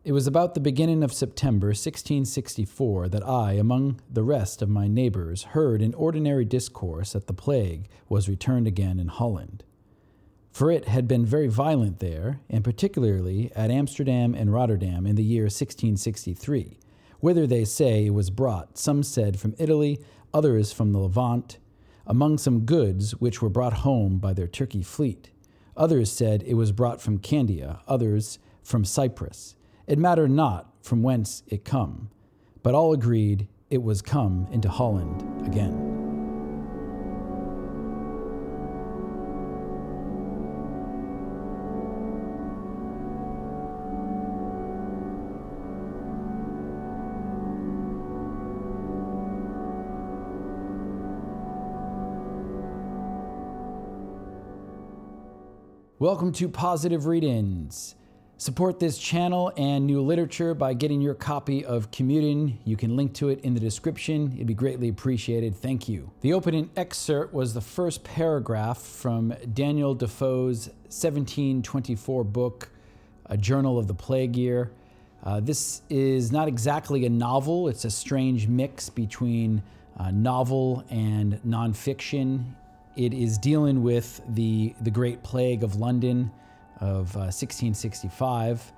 It was about the beginning of September 1664 that I, among the rest of my neighbors, heard in ordinary discourse that the plague was returned again in Holland. For it had been very violent there, and particularly at Amsterdam and Rotterdam in the year 1663, whither they say it was brought, some said from Italy, others from the Levant, among some goods which were brought home by their Turkey fleet. Others said it was brought from Candia, others from Cyprus. It mattered not from whence it come, but all agreed it was come into Holland again. Welcome to Positive Read-Ins. Support this channel and new literature by getting your copy of Commuting. You can link to it in the description. It'd be greatly appreciated. Thank you. The opening excerpt was the first paragraph from Daniel Defoe's 1724 book, A Journal of the Plague Year. This is not exactly a novel. It's a strange mix between novel and nonfiction. It is dealing with the Great Plague of London of 1665,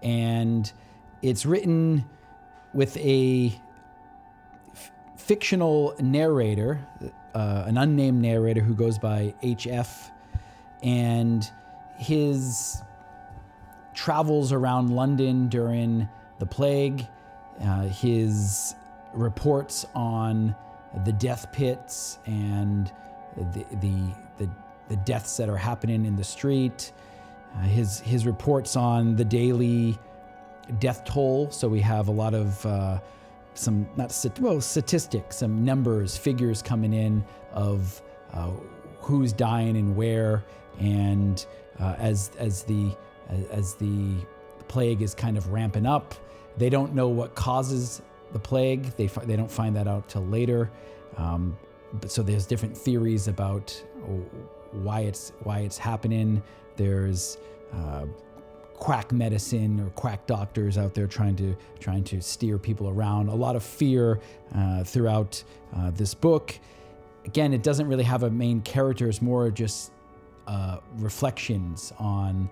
and it's written with a fictional narrator, an unnamed narrator who goes by H.F., and his travels around London during the plague, his reports on the death pits and the deaths that are happening in the street, his reports on the daily death toll. So we have a lot of statistics, some numbers, figures coming in of who's dying and where, and as the plague is kind of ramping up, they don't know what causes the plague. They don't find that out till later. So there's different theories about why it's happening. There's quack medicine or quack doctors out there trying to steer people around. A lot of fear throughout this book. Again, it doesn't really have a main character. It's more just reflections on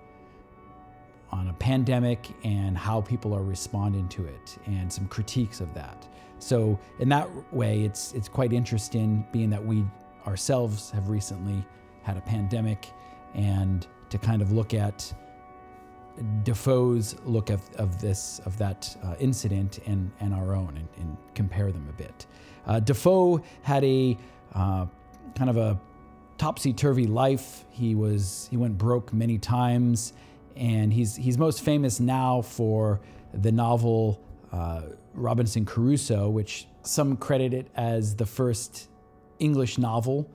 a pandemic and how people are responding to it, and some critiques of that. So in that way, it's quite interesting, being that we ourselves have recently had a pandemic, and to kind of look at Defoe's look of that incident and our own, and compare them a bit. Defoe had a kind of a topsy-turvy life. He went broke many times, and he's most famous now for the novel Robinson Crusoe, which some credit it as the first English novel.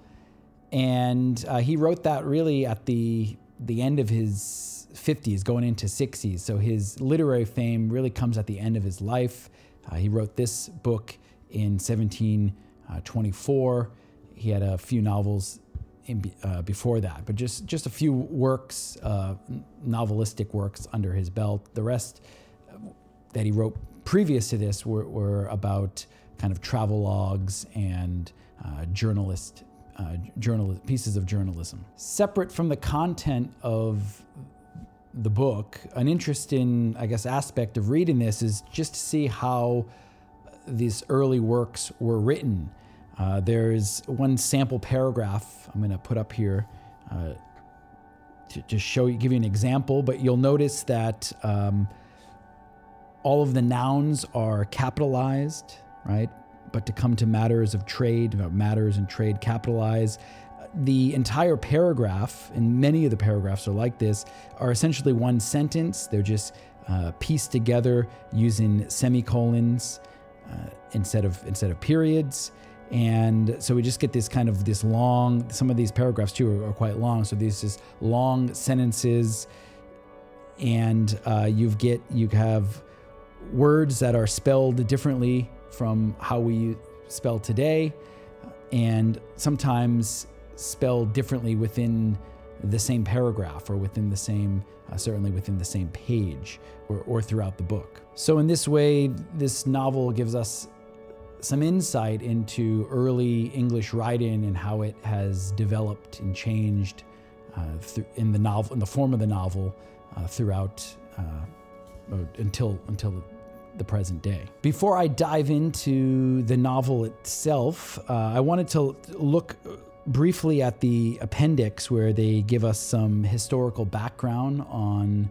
And he wrote that really at the end of his 50s, going into 60s. So his literary fame really comes at the end of his life. He wrote this book in 1724. He had a few novels before that, but just a few works, novelistic works under his belt. The rest that he wrote previous to this were about kind of travel logs and pieces of journalism. Separate from the content of the book, an interesting, I guess, aspect of reading this is just to see how these early works were written. There's one sample paragraph I'm going to put up here to give you an example, but you'll notice that all of the nouns are capitalized, right? But to come to matters of trade, matters and trade, capitalize. The entire paragraph, and many of the paragraphs are like this, are essentially one sentence. They're just pieced together using semicolons instead of periods. And so we just get this kind of this long, some of these paragraphs too are quite long. So these just long sentences, and you have words that are spelled differently from how we spell today, and sometimes spelled differently within the same paragraph or within the same, certainly within the same page or throughout the book. So in this way, this novel gives us some insight into early English writing and how it has developed and changed in the form of the novel throughout until the present day. Before I dive into the novel itself, I wanted to look briefly at the appendix where they give us some historical background on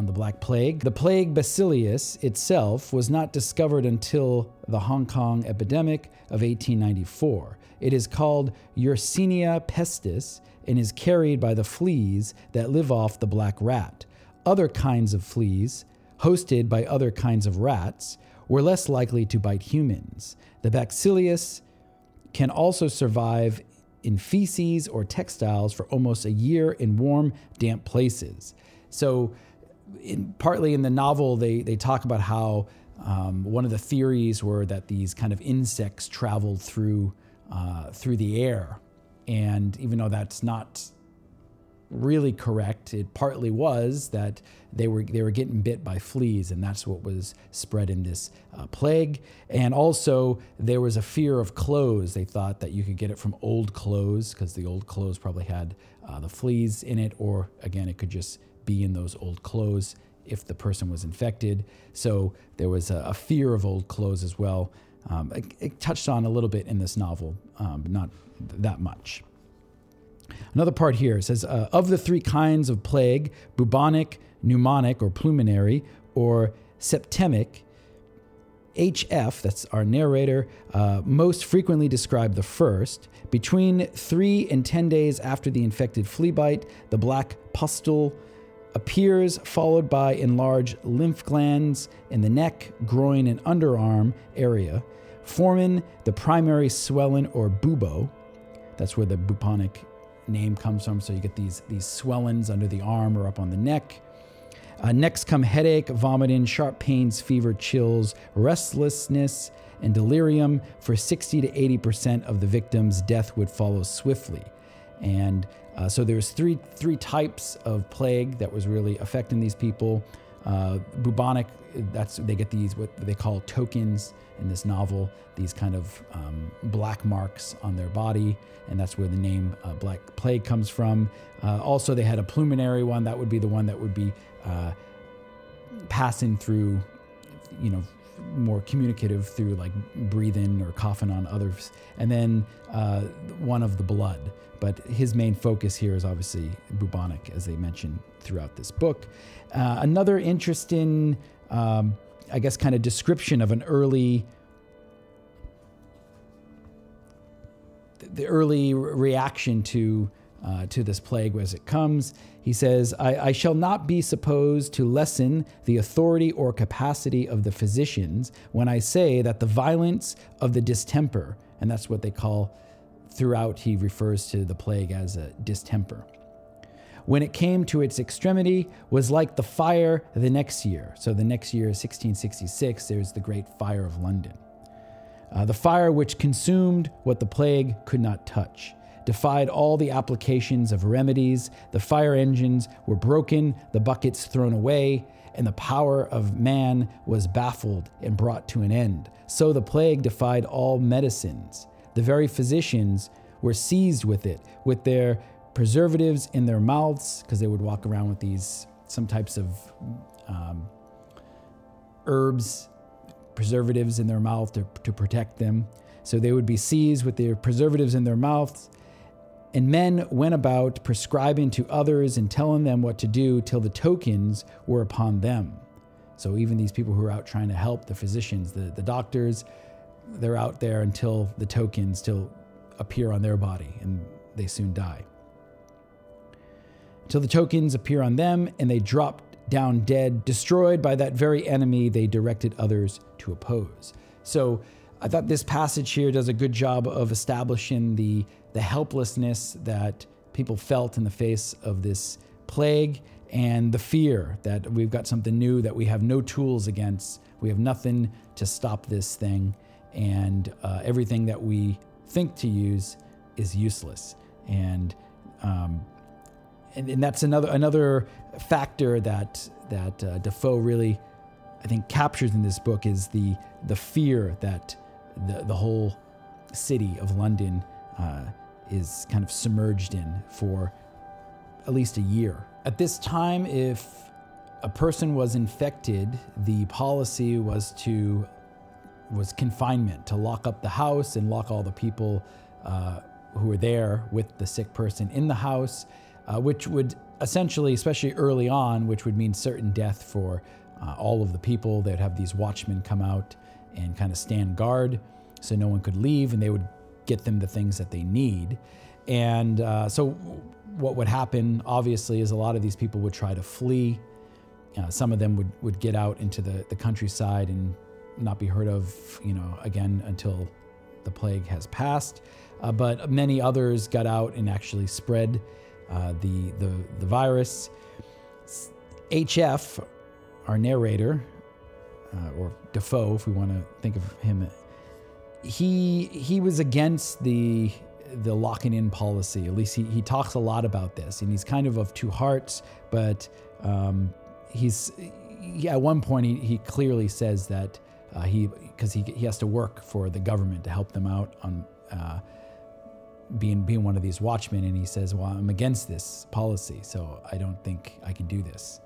the Black Plague. The plague bacillus itself was not discovered until the Hong Kong epidemic of 1894. It is called Yersinia pestis and is carried by the fleas that live off the black rat. Other kinds of fleas, hosted by other kinds of rats, were less likely to bite humans. The bacillus can also survive in feces or textiles for almost a year in warm, damp places. So partly in the novel, they talk about how one of the theories were that these kind of insects traveled through the air. And even though that's not really correct, it partly was that they were getting bit by fleas, and that's what was spread in this plague. And also there was a fear of clothes. They thought that you could get it from old clothes because the old clothes probably had the fleas in it, or again, it could just be in those old clothes if the person was infected. So there was a fear of old clothes as well. It touched on a little bit in this novel, but not that much. Another part here says, of the three kinds of plague, bubonic, pneumonic or pulmonary, or septemic, H.F., that's our narrator, most frequently described the first. Between 3 and 10 days after the infected flea bite, the black pustule appears, followed by enlarged lymph glands in the neck, groin, and underarm area, forming the primary swelling or bubo. That's where the bubonic name comes from. So you get these swellings under the arm or up on the neck. Next come headache, vomiting, sharp pains, fever, chills, restlessness, and delirium. For 60 to 80% of the victims, death would follow swiftly. And so there's three types of plague that was really affecting these people. Bubonic, they get these what they call tokens in this novel, these kind of black marks on their body, and that's where the name Black Plague comes from. Also, they had a pulmonary one. That would be the one that would be passing through, more communicative through like breathing or coughing on others. And then one of the blood. But his main focus here is obviously bubonic, as they mentioned throughout this book. Another interesting, I guess, kind of description of the early reaction to this plague as it comes. He says, I shall not be supposed to lessen the authority or capacity of the physicians when I say that the violence of the distemper, and that's what they call, throughout he refers to the plague as a distemper, when it came to its extremity, was like the fire the next year. So the next year, 1666, there's the Great Fire of London. The fire which consumed what the plague could not touch, defied all the applications of remedies. The fire engines were broken, the buckets thrown away, and the power of man was baffled and brought to an end. So the plague defied all medicines. The very physicians were seized with it, with their preservatives in their mouths, because they would walk around with some types of herbs, preservatives in their mouth to protect them. So they would be seized with their preservatives in their mouths. And men went about prescribing to others and telling them what to do till the tokens were upon them. So even these people who are out trying to help the physicians, the doctors, they're out there until the tokens still appear on their body and they soon die. Till the tokens appear on them and they drop down dead, destroyed by that very enemy they directed others to oppose. So I thought this passage here does a good job of establishing the helplessness that people felt in the face of this plague and the fear that we've got something new that we have no tools against. We have nothing to stop this thing, and everything that we think to use is useless. And and that's another factor that Defoe really, I think, captures in this book, is the fear that the whole city of London is kind of submerged in for at least a year. At this time, if a person was infected, the policy was confinement, to lock up the house and lock all the people who were there with the sick person in the house, which would essentially, especially early on, which would mean certain death for all of the people. They'd have these watchmen come out and kind of stand guard so no one could leave, and they would get them the things that they need. And so what would happen, obviously, is a lot of these people would try to flee. Some of them would get out into the countryside and not be heard of, again until the plague has passed. But many others got out and actually spread the virus. HF, our narrator, or Defoe, if we want to think of him, he was against the locking in policy. At least he talks a lot about this, and he's kind of two hearts. But at one point he clearly says that because he has to work for the government to help them out on being one of these watchmen, and he says, well, I'm against this policy, so I don't think I can do this.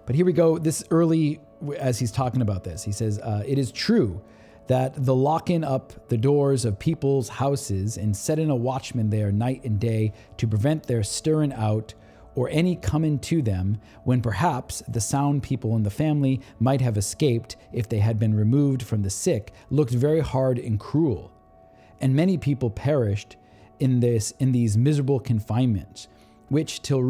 But here we go, this early, as he's talking about this, he says, it is true that the locking up the doors of people's houses and setting a watchman there night and day to prevent their stirring out or any coming to them, when perhaps the sound people in the family might have escaped if they had been removed from the sick, looked very hard and cruel. And many people perished in these miserable confinements, which 'tis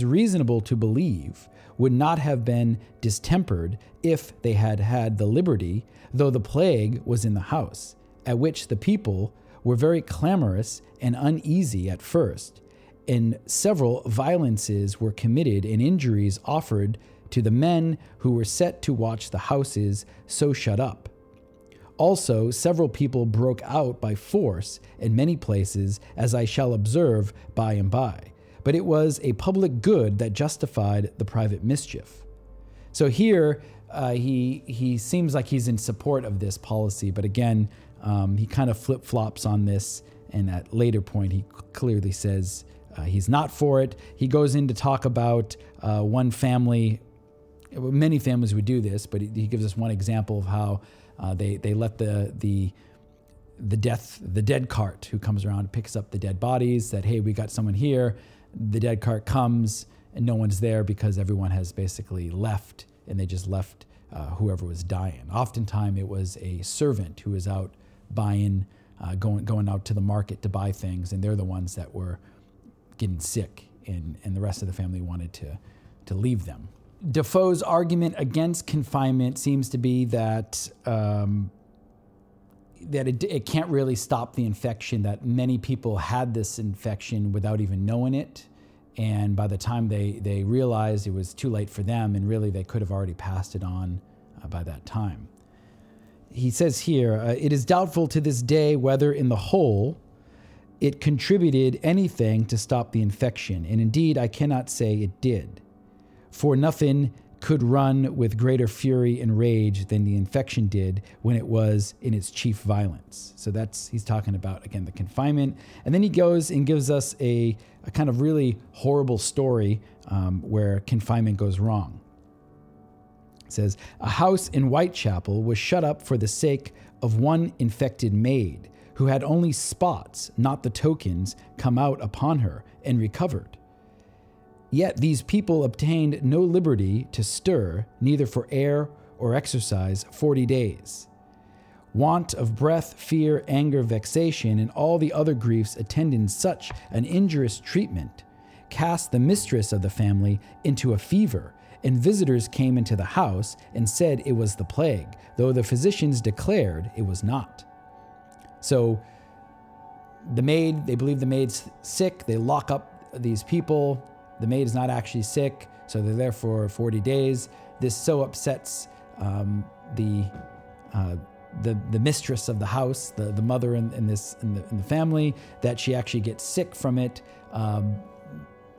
reasonable to believe would not have been distempered if they had had the liberty, though the plague was in the house, at which the people were very clamorous and uneasy at first, and several violences were committed and injuries offered to the men who were set to watch the houses so shut up. Also, several people broke out by force in many places, as I shall observe by and by. But it was a public good that justified the private mischief. So here, he seems like he's in support of this policy, but again, he kind of flip-flops on this, and at later point, he clearly says he's not for it. He goes in to talk about one family. Many families would do this, but he gives us one example of how they let the dead cart who comes around and picks up the dead bodies, that, hey, we got someone here. The dead cart comes and no one's there because everyone has basically left, and they just left whoever was dying. Oftentimes it was a servant who was out buying, going out to the market to buy things, and they're the ones that were getting sick, and the rest of the family wanted to leave them. Defoe's argument against confinement seems to be that it can't really stop the infection, that many people had this infection without even knowing it, and by the time they realized, it was too late for them, and really they could have already passed it on by that time. He says here, it is doubtful to this day whether in the whole it contributed anything to stop the infection, and indeed I cannot say it did. For nothing could run with greater fury and rage than the infection did when it was in its chief violence. So he's talking about, again, the confinement. And then he goes and gives us a kind of really horrible story where confinement goes wrong. It says, a house in Whitechapel was shut up for the sake of one infected maid, who had only spots, not the tokens, come out upon her and recovered. Yet these people obtained no liberty to stir, neither for air or exercise, 40 days. Want of breath, fear, anger, vexation, and all the other griefs attending such an injurious treatment cast the mistress of the family into a fever, and visitors came into the house and said it was the plague, though the physicians declared it was not. So they believe the maid's sick, they lock up these people. The maid is not actually sick, so they're there for 40 days. This so upsets the the mistress of the house, the mother in the family, that she actually gets sick from it.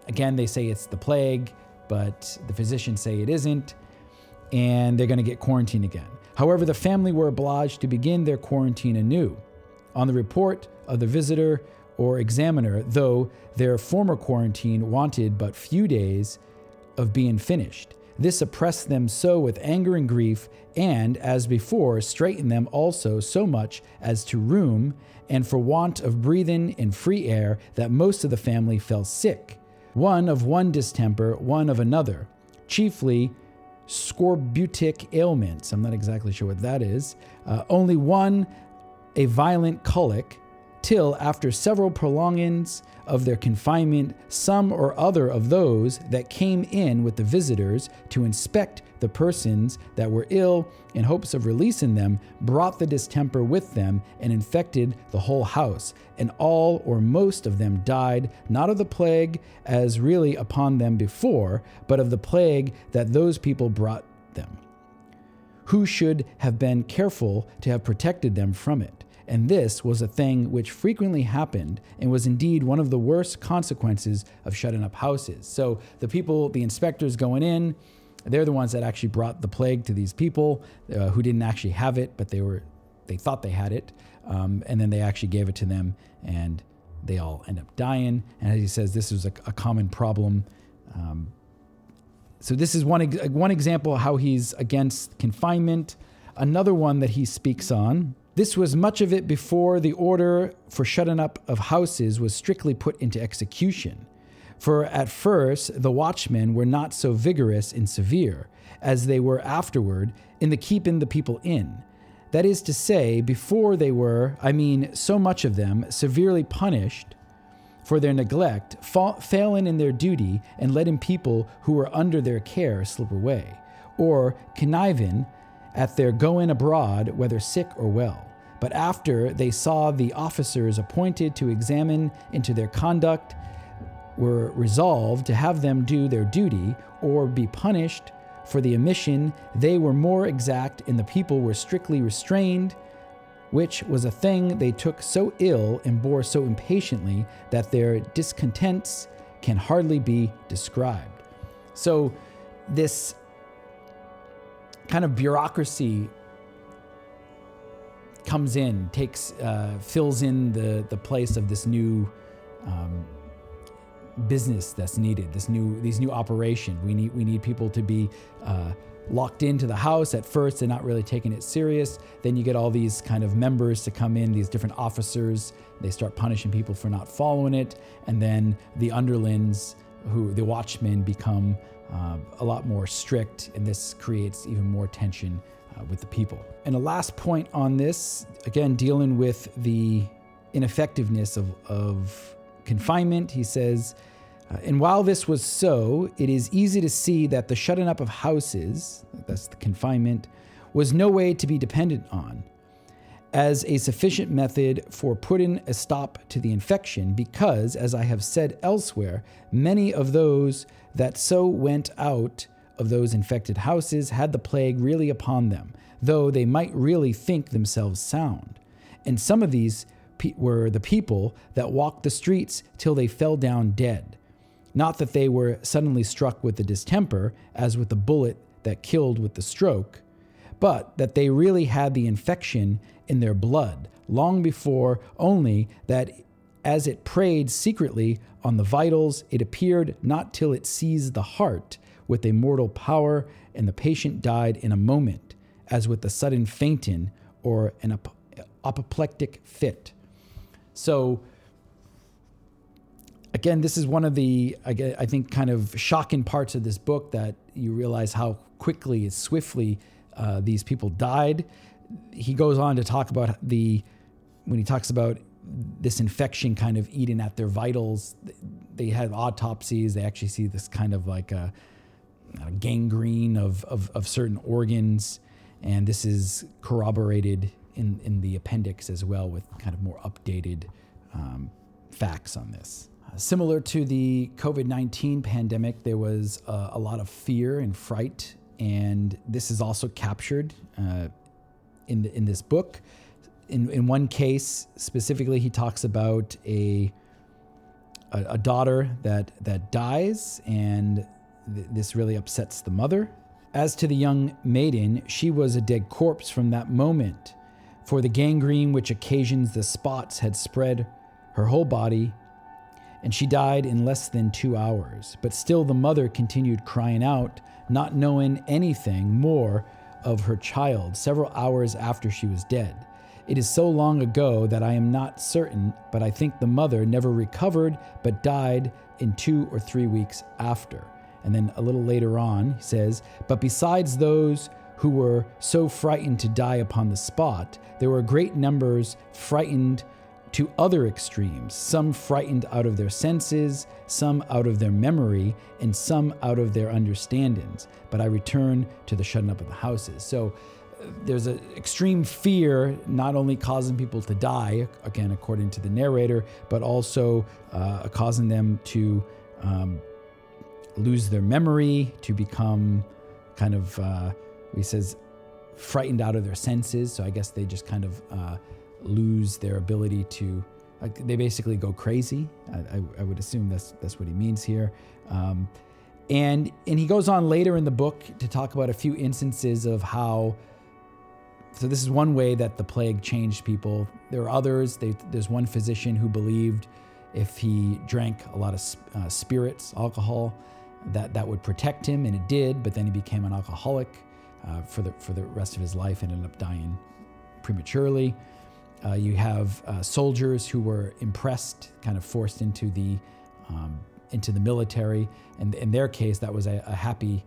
Again, they say it's the plague, but the physicians say it isn't, and they're going to get quarantined again. However, the family were obliged to begin their quarantine anew on the report of the visitor or examiner, though their former quarantine wanted but few days of being finished. This oppressed them so with anger and grief, and, as before, straitened them also so much as to rheum, and for want of breathing in free air, that most of the family fell sick, one of one distemper, one of another, chiefly scorbutic ailments. I'm not exactly sure what that is. Only one a violent colic, till after several prolongings of their confinement, some or other of those that came in with the visitors to inspect the persons that were ill in hopes of releasing them, brought the distemper with them and infected the whole house. And all or most of them died, not of the plague as really upon them before, but of the plague that those people brought them, who should have been careful to have protected them from it. And this was a thing which frequently happened and was indeed one of the worst consequences of shutting up houses. So the people, the inspectors going in, they're the ones that actually brought the plague to these people who didn't actually have it, but they thought they had it. And then they actually gave it to them, and they all end up dying. And as he says, this was a common problem. So this is one example of how he's against confinement. Another one that he speaks on, this was much of it before the order for shutting up of houses was strictly put into execution. For at first the watchmen were not so vigorous and severe as they were afterward in the keeping the people in. That is to say, before they were, so much of them, severely punished for their neglect, failing in their duty and letting people who were under their care slip away, or conniving at their going abroad, whether sick or well. But after they saw the officers appointed to examine into their conduct were resolved to have them do their duty or be punished for the omission, they were more exact, and the people were strictly restrained, which was a thing they took so ill and bore so impatiently that their discontents can hardly be described. So this kind of bureaucracy comes in, fills in the place of this new business that's needed, these new operation. We need people to be locked into the house. At first, they're not really taking it serious. Then you get all these kind of members to come in, these different officers. They start punishing people for not following it, and then the underlings, the watchmen, become a lot more strict, and this creates even more tension with the people. And a last point on this, again, dealing with the ineffectiveness of confinement, he says, and while this was so, it is easy to see that the shutting up of houses, that's the confinement, was no way to be dependent on as a sufficient method for putting a stop to the infection, because, as I have said elsewhere, many of those that so went out of those infected houses had the plague really upon them, though they might really think themselves sound. And some of these were the people that walked the streets till they fell down dead. Not that they were suddenly struck with the distemper, as with the bullet that killed with the stroke, but that they really had the infection in their blood, long before, only that as it preyed secretly on the vitals, it appeared not till it seized the heart with a mortal power, and the patient died in a moment, as with a sudden fainting or an apoplectic fit. So, again, this is one of the, I think, kind of shocking parts of this book, that you realize how quickly and swiftly these people died. He goes on to talk about when he talks about this infection kind of eating at their vitals, they had autopsies. They actually see this kind of like a gangrene of certain organs. And this is corroborated in the appendix as well, with kind of more updated facts on this. Similar to the COVID-19 pandemic, there was a lot of fear and fright, and this is also captured in this book. In one case specifically, he talks about a daughter that dies, and this really upsets the mother. As to the young maiden, she was a dead corpse from that moment, for the gangrene which occasions the spots had spread her whole body, and she died in less than 2 hours. But still the mother continued crying out, not knowing anything more of her child, several hours after she was dead. It is so long ago that I am not certain, but I think the mother never recovered, but died in 2 or 3 weeks after. And then a little later on, he says, but besides those who were so frightened to die upon the spot, there were great numbers frightened to other extremes, some frightened out of their senses, some out of their memory, and some out of their understandings. But I return to the shutting up of the houses. So there's an extreme fear, not only causing people to die, again, according to the narrator, but also causing them to lose their memory, to become kind of, he says, frightened out of their senses. So I guess they just kind of lose their ability to, they basically go crazy. I would assume that's what he means here. And he goes on later in the book to talk about a few instances of how, so this is one way that the plague changed people. There are others. There's one physician who believed if he drank a lot of spirits, alcohol, that would protect him, and it did, but then he became an alcoholic for the rest of his life and ended up dying prematurely. You have soldiers who were impressed, kind of forced into the military, and in their case, that was a happy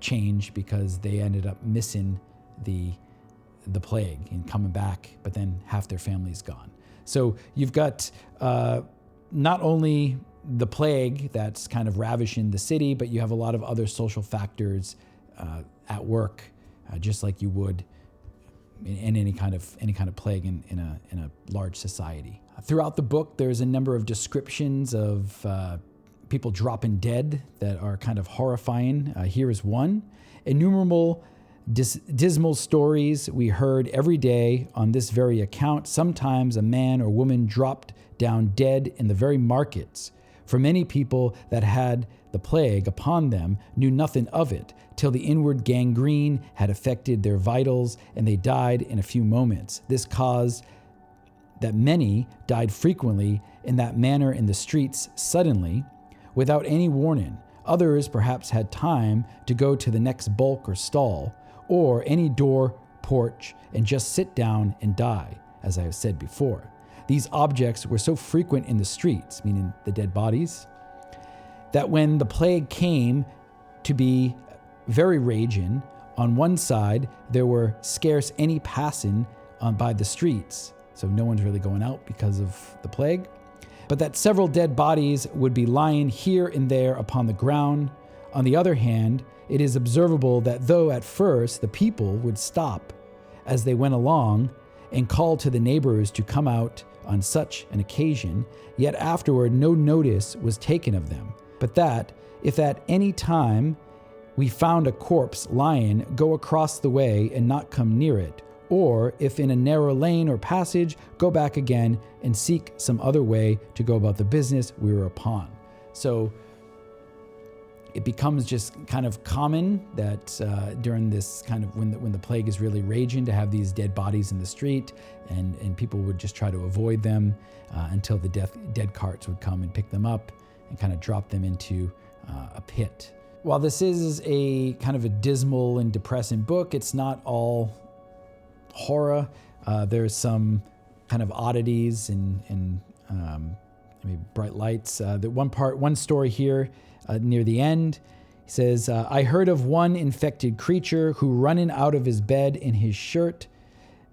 change because they ended up missing the plague and coming back, but then half their family's gone. So you've got not only the plague that's kind of ravishing the city, but you have a lot of other social factors at work, just like you would in any kind of plague in a large society. Throughout the book, there's a number of descriptions of people dropping dead that are kind of horrifying. Here is one. Innumerable dismal stories we heard every day on this very account. Sometimes a man or woman dropped down dead in the very markets. For many people that had the plague upon them knew nothing of it, till the inward gangrene had affected their vitals, and they died in a few moments. This caused that many died frequently in that manner in the streets suddenly, without any warning. Others perhaps had time to go to the next bulk or stall, or any door, porch, and just sit down and die, as I have said before. These objects were so frequent in the streets, meaning the dead bodies, that when the plague came to be very raging, on one side there were scarce any passing by the streets, so no one's really going out because of the plague, but that several dead bodies would be lying here and there upon the ground. On the other hand, it is observable that though at first the people would stop as they went along and call to the neighbors to come out on such an occasion, yet afterward no notice was taken of them, but that if at any time we found a corpse lying, go across the way and not come near it, or if in a narrow lane or passage, go back again and seek some other way to go about the business we were upon. So it becomes just kind of common that during this kind of, when the plague is really raging, to have these dead bodies in the street, and people would just try to avoid them until the dead carts would come and pick them up and kind of drop them into a pit. While this is a kind of a dismal and depressing book, it's not all horror. There's some kind of oddities and maybe bright lights. One story here near the end, he says, I heard of one infected creature who, running out of his bed in his shirt,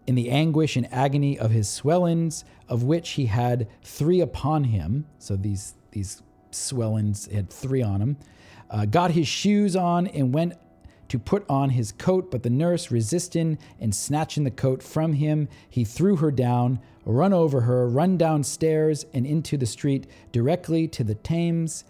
in the anguish and agony of his swellings, of which he had 3 upon him, so these swellings had 3 on him, got his shoes on and went to put on his coat, but the nurse resisting and snatching the coat from him, he threw her down, run over her, run downstairs and into the street directly to the Thames,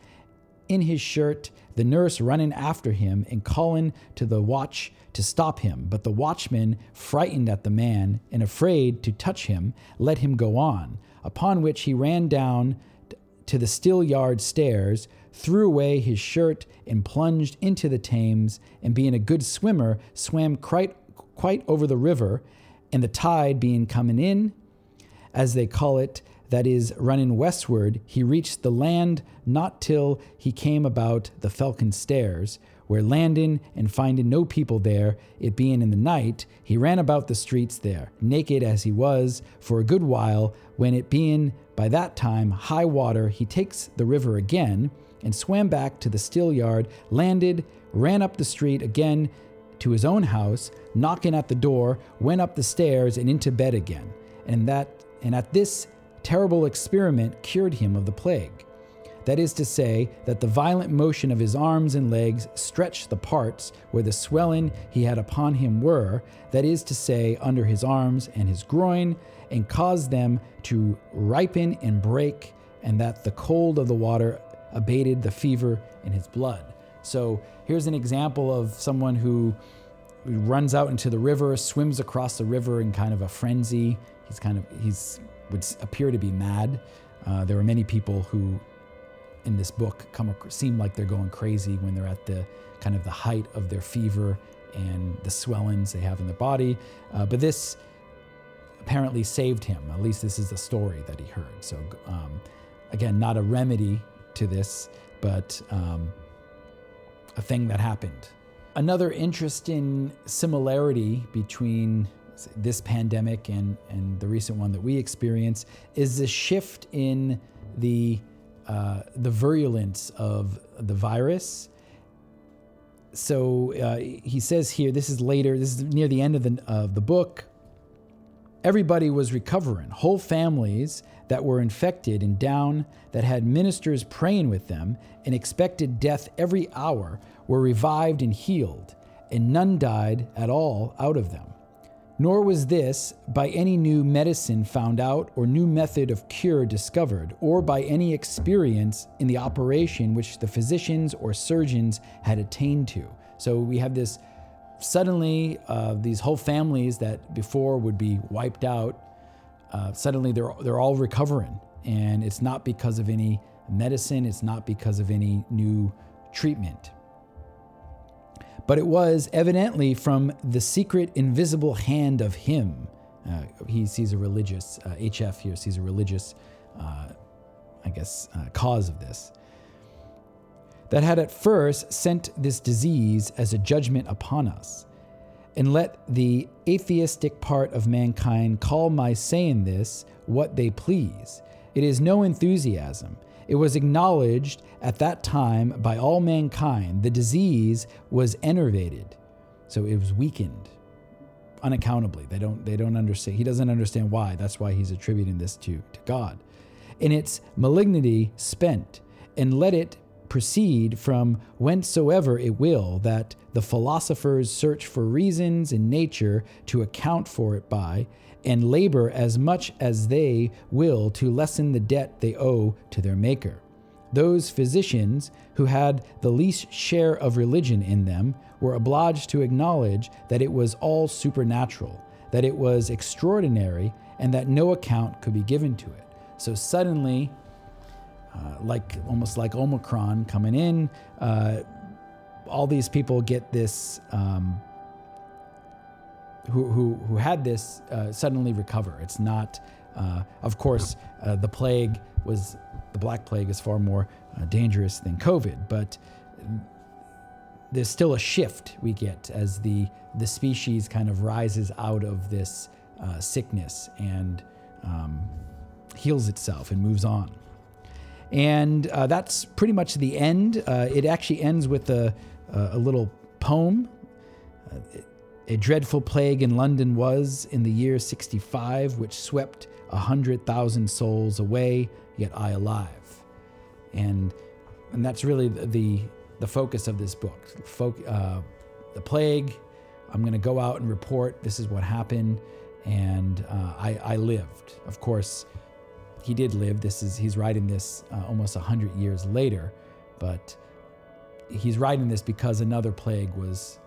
in his shirt, the nurse running after him and calling to the watch to stop him. But the watchman, frightened at the man and afraid to touch him, let him go on, upon which he ran down to the still yard stairs, threw away his shirt, and plunged into the Thames, and being a good swimmer, swam quite over the river, and the tide being coming in, as they call it, that is, running westward, he reached the land not till he came about the Falcon Stairs, where landing and finding no people there, it being in the night, he ran about the streets there, naked as he was, for a good while, when it being by that time high water, he takes the river again, and swam back to the still yard, landed, ran up the street again to his own house, knocking at the door, went up the stairs and into bed again. And at this terrible experiment cured him of the plague. That is to say, that the violent motion of his arms and legs stretched the parts where the swelling he had upon him were, that is to say, under his arms and his groin, and caused them to ripen and break, and that the cold of the water abated the fever in his blood. So here's an example of someone who runs out into the river, swims across the river in kind of a frenzy. He would appear to be mad. There are many people who in this book seem like they're going crazy when they're at the kind of the height of their fever and the swellings they have in their body. But this apparently saved him. At least this is the story that he heard. So again, not a remedy to this, but a thing that happened. Another interesting similarity between this pandemic and the recent one that we experience is the shift in the virulence of the virus. So he says here, this is near the end of the book, everybody was recovering. Whole families that were infected and down, that had ministers praying with them and expected death every hour, were revived and healed, and none died at all out of them. Nor was this by any new medicine found out or new method of cure discovered, or by any experience in the operation which the physicians or surgeons had attained to. So we have this suddenly, these whole families that before would be wiped out, suddenly they're all recovering. And it's not because of any medicine, it's not because of any new treatment. But it was evidently from the secret invisible hand of him. He sees a religious, HF here sees a religious, cause of this, that had at first sent this disease as a judgment upon us. And let the atheistic part of mankind call my saying this what they please. It is no enthusiasm. It was acknowledged at that time by all mankind. The disease was enervated, so it was weakened unaccountably. They don't understand. He doesn't understand why. That's why he's attributing this to God. In its malignity spent, and let it proceed from whencesoever it will, that the philosophers search for reasons in nature to account for it by, and labor as much as they will to lessen the debt they owe to their Maker. Those physicians who had the least share of religion in them were obliged to acknowledge that it was all supernatural, that it was extraordinary, and that no account could be given to it. So suddenly, almost like Omicron coming in, all these people get this, who had this suddenly recover. It's not, of course, the Black Plague is far more dangerous than COVID, but there's still a shift we get as the species kind of rises out of this sickness and heals itself and moves on. And that's pretty much the end. It actually ends with a little poem. A dreadful plague in London was in the year 65, which swept 100,000 souls away, yet I alive. And that's really the focus of this book. The plague, I'm going to go out and report this is what happened, and I lived. Of course, he did live. He's writing this almost 100 years later, But he's writing this because another plague was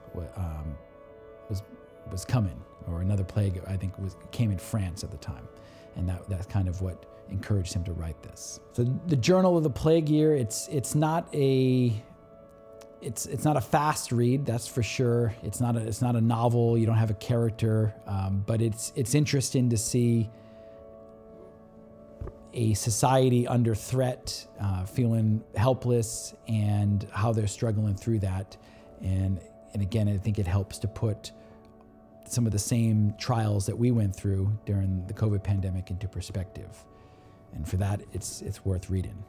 coming, or another plague I think came in France at the time, and that's kind of what encouraged him to write this. So the Journal of the Plague Year, it's not a fast read, that's for sure. It's not a novel. You don't have a character, but it's interesting to see a society under threat, feeling helpless, and how they're struggling through that. And again, I think it helps to put some of the same trials that we went through during the COVID pandemic into perspective. And for that, it's worth reading.